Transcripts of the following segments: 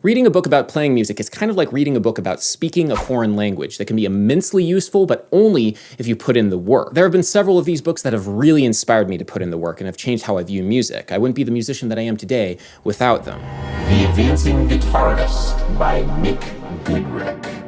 Reading a book about playing music is kind of like reading a book about speaking a foreign language that can be immensely useful, but only if you put in the work. There have been several of these books that have really inspired me to put in the work and have changed how I view music. I wouldn't be the musician that I am today without them. The Advancing Guitarist by Nick Goodrick.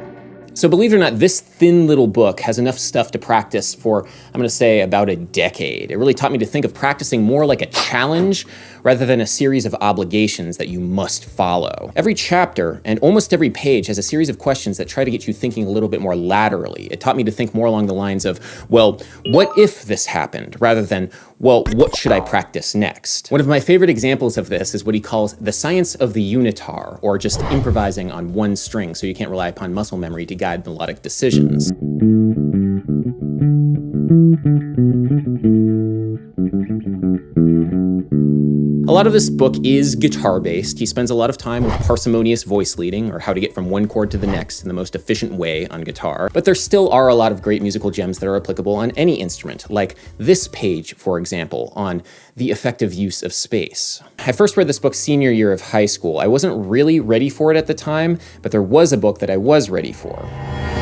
So believe it or not, this thin little book has enough stuff to practice for, I'm going to say, about a decade. It really taught me to think of practicing more like a challenge rather than a series of obligations that you must follow. Every chapter and almost every page has a series of questions that try to get you thinking a little bit more laterally. It taught me to think more along the lines of, well, what if this happened, rather than, well, what should I practice next? One of my favorite examples of this is what he calls the science of the unitar, or just improvising on one string so you can't rely upon muscle memory to guide melodic decisions. A lot of this book is guitar-based. He spends a lot of time with parsimonious voice leading, or how to get from one chord to the next in the most efficient way on guitar. But there still are a lot of great musical gems that are applicable on any instrument, like this page, for example, on the effective use of space. I first read this book senior year of high school. I wasn't really ready for it at the time, but there was a book that I was ready for.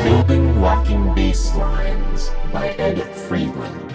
Building Walking Basslines by Ed Friedland.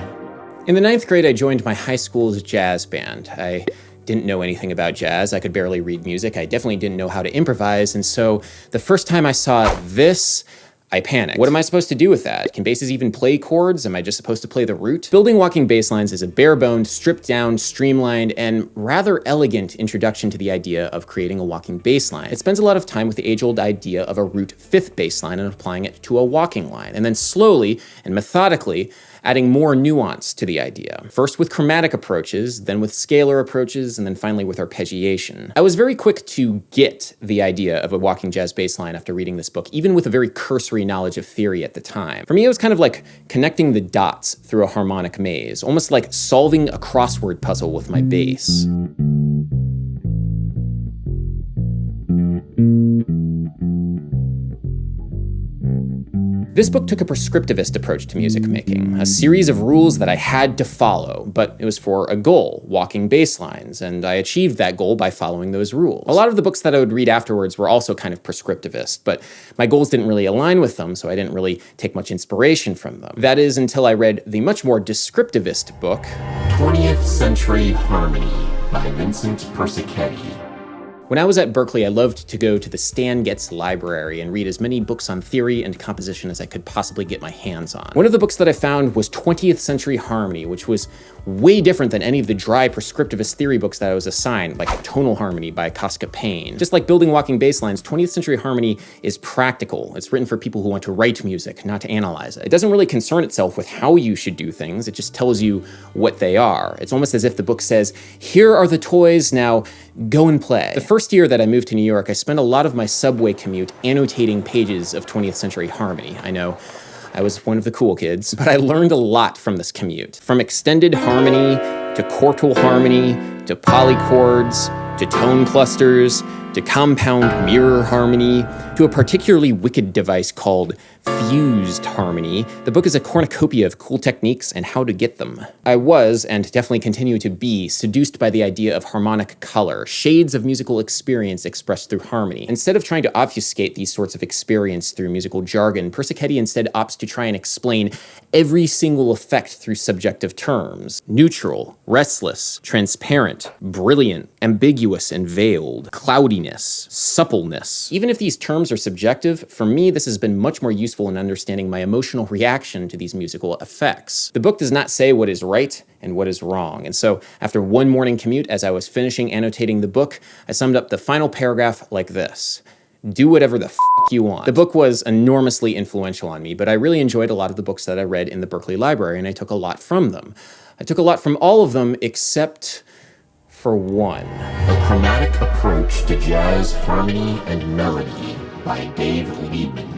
In the 9th grade, I joined my high school's jazz band. I didn't know anything about jazz. I could barely read music. I definitely didn't know how to improvise. And so the first time I saw this, I panicked. What am I supposed to do with that? Can basses even play chords? Am I just supposed to play the root? Building Walking Basslines is a bare-boned, stripped-down, streamlined, and rather elegant introduction to the idea of creating a walking bass line. It spends a lot of time with the age-old idea of a root 5th bass line and applying it to a walking line, and then slowly and methodically adding more nuance to the idea. First with chromatic approaches, then with scalar approaches, and then finally with arpeggiation. I was very quick to get the idea of a walking jazz bass line after reading this book, even with a very cursory knowledge of theory at the time. For me, it was kind of like connecting the dots through a harmonic maze, almost like solving a crossword puzzle with my bass. This book took a prescriptivist approach to music making, a series of rules that I had to follow, but it was for a goal, walking bass lines, and I achieved that goal by following those rules. A lot of the books that I would read afterwards were also kind of prescriptivist, but my goals didn't really align with them, so I didn't really take much inspiration from them. That is until I read the much more descriptivist book, 20th Century Harmony by Vincent Persichetti. When I was at Berklee, I loved to go to the Stan Getz library and read as many books on theory and composition as I could possibly get my hands on. One of the books that I found was 20th Century Harmony, which was way different than any of the dry prescriptivist theory books that I was assigned, like Tonal Harmony by Casca Payne. Just like Building Walking Basslines, 20th Century Harmony is practical. It's written for people who want to write music, not to analyze it. It doesn't really concern itself with how you should do things, it just tells you what they are. It's almost as if the book says, here are the toys, now go and play. The first year that I moved to New York, I spent a lot of my subway commute annotating pages of 20th Century Harmony. I know, I was one of the cool kids, but I learned a lot from this commute. From extended harmony, to quartal harmony, to polychords, to tone clusters, to compound mirror harmony, to a particularly wicked device called fused harmony. The book is a cornucopia of cool techniques and how to get them. I was, and definitely continue to be, seduced by the idea of harmonic color, shades of musical experience expressed through harmony. Instead of trying to obfuscate these sorts of experience through musical jargon, Persichetti instead opts to try and explain every single effect through subjective terms. Neutral, restless, transparent, brilliant, ambiguous and veiled, cloudiness, suppleness. Even if these terms are subjective, for me this has been much more useful in understanding my emotional reaction to these musical effects. The book does not say what is right and what is wrong, and so after one morning commute, as I was finishing annotating the book, I summed up the final paragraph like this: do whatever the f*** you want. The book was enormously influential on me, but I really enjoyed a lot of the books that I read in the Berklee Library, and I took a lot from them. I took a lot from all of them except for one. A Chromatic Approach to Jazz Harmony and Melody by Dave Liebman.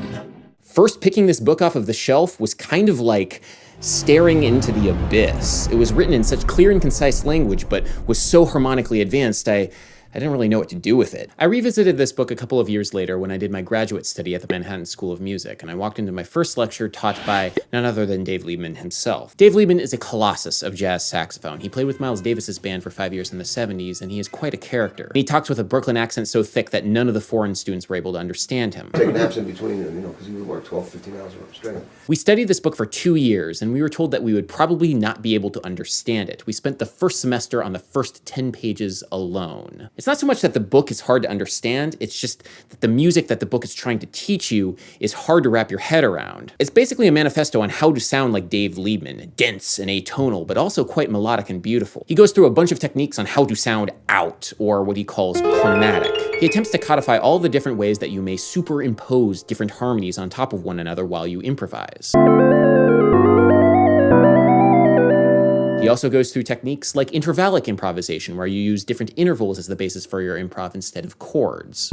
First picking this book off of the shelf was kind of like staring into the abyss. It was written in such clear and concise language, but was so harmonically advanced, I I didn't really know what to do with it. I revisited this book a couple of years later when I did my graduate study at the Manhattan School of Music, and I walked into my first lecture taught by none other than Dave Liebman himself. Dave Liebman is a colossus of jazz saxophone. He played with Miles Davis's band for 5 years in the 70s, and he is quite a character. He talks with a Brooklyn accent so thick that none of the foreign students were able to understand him. Take naps in between them, because you would work 12, 15 hours straight. We studied this book for 2 years, and we were told that we would probably not be able to understand it. We spent the first semester on the first 10 pages alone. It's not so much that the book is hard to understand, it's just that the music that the book is trying to teach you is hard to wrap your head around. It's basically a manifesto on how to sound like Dave Liebman, dense and atonal, but also quite melodic and beautiful. He goes through a bunch of techniques on how to sound out, or what he calls chromatic. He attempts to codify all the different ways that you may superimpose different harmonies on top of one another while you improvise. He also goes through techniques like intervallic improvisation, where you use different intervals as the basis for your improv instead of chords.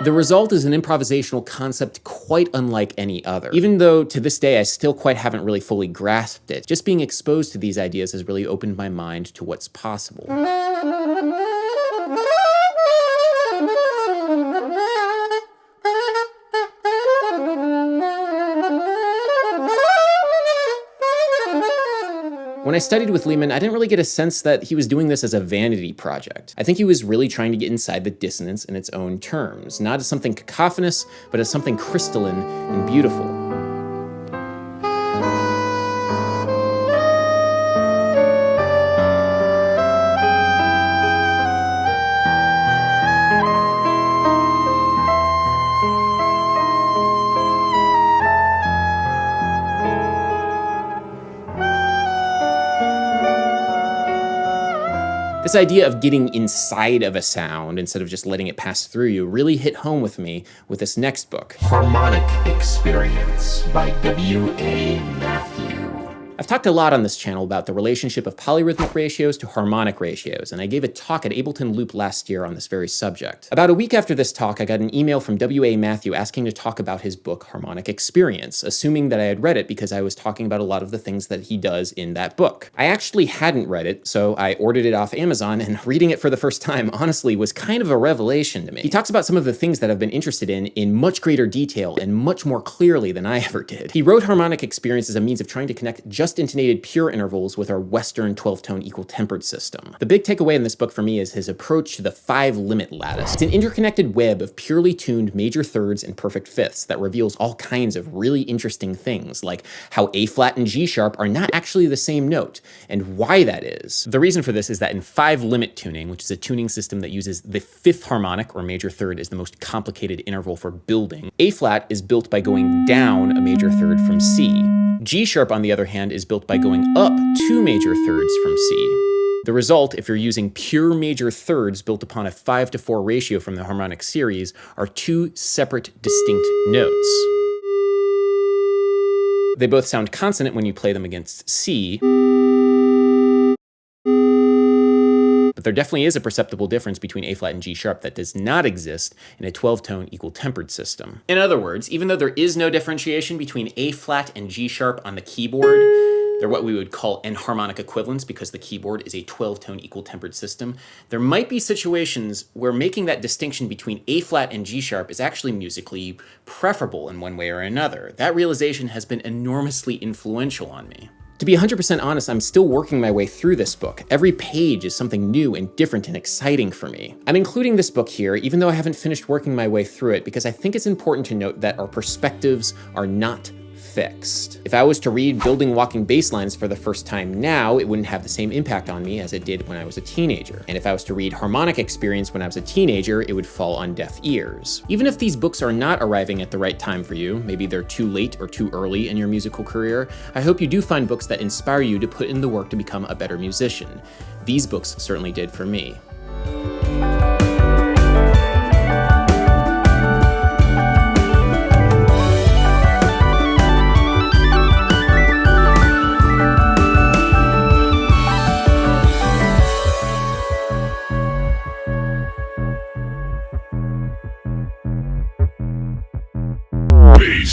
The result is an improvisational concept quite unlike any other. Even though to this day I still quite haven't really fully grasped it, just being exposed to these ideas has really opened my mind to what's possible. When I studied with Liebman, I didn't really get a sense that he was doing this as a vanity project. I think he was really trying to get inside the dissonance in its own terms, not as something cacophonous, but as something crystalline and beautiful. This idea of getting inside of a sound instead of just letting it pass through you really hit home with me with this next book. Harmonic Experience by W.A. Matthew. I've talked a lot on this channel about the relationship of polyrhythmic ratios to harmonic ratios, and I gave a talk at Ableton Loop last year on this very subject. About a week after this talk, I got an email from W.A. Matthew asking to talk about his book, Harmonic Experience, assuming that I had read it because I was talking about a lot of the things that he does in that book. I actually hadn't read it, so I ordered it off Amazon, and reading it for the first time, honestly, was kind of a revelation to me. He talks about some of the things that I've been interested in much greater detail and much more clearly than I ever did. He wrote Harmonic Experience as a means of trying to connect just intonated pure intervals with our Western 12-tone equal-tempered system. The big takeaway in this book for me is his approach to the 5-limit lattice. It's an interconnected web of purely tuned major thirds and perfect fifths that reveals all kinds of really interesting things, like how A-flat and G-sharp are not actually the same note, and why that is. The reason for this is that in 5-limit tuning, which is a tuning system that uses the 5th harmonic or major third as the most complicated interval for building, A-flat is built by going down a major third from C. G-sharp, on the other hand, is built by going up 2 major thirds from C. The result, if you're using pure major thirds built upon a 5-to-4 ratio from the harmonic series, are 2 separate, distinct notes. They both sound consonant when you play them against C, but there definitely is a perceptible difference between A-flat and G-sharp that does not exist in a 12-tone equal-tempered system. In other words, even though there is no differentiation between A-flat and G-sharp on the keyboard, they're what we would call enharmonic equivalents because the keyboard is a 12-tone equal-tempered system. There might be situations where making that distinction between A-flat and G-sharp is actually musically preferable in one way or another. That realization has been enormously influential on me. To be 100% honest, I'm still working my way through this book. Every page is something new and different and exciting for me. I'm including this book here, even though I haven't finished working my way through it, because I think it's important to note that our perspectives are not fixed. If I was to read Building Walking Basslines for the first time now, it wouldn't have the same impact on me as it did when I was a teenager. And if I was to read Harmonic Experience when I was a teenager, it would fall on deaf ears. Even if these books are not arriving at the right time for you, maybe they're too late or too early in your musical career, I hope you do find books that inspire you to put in the work to become a better musician. These books certainly did for me.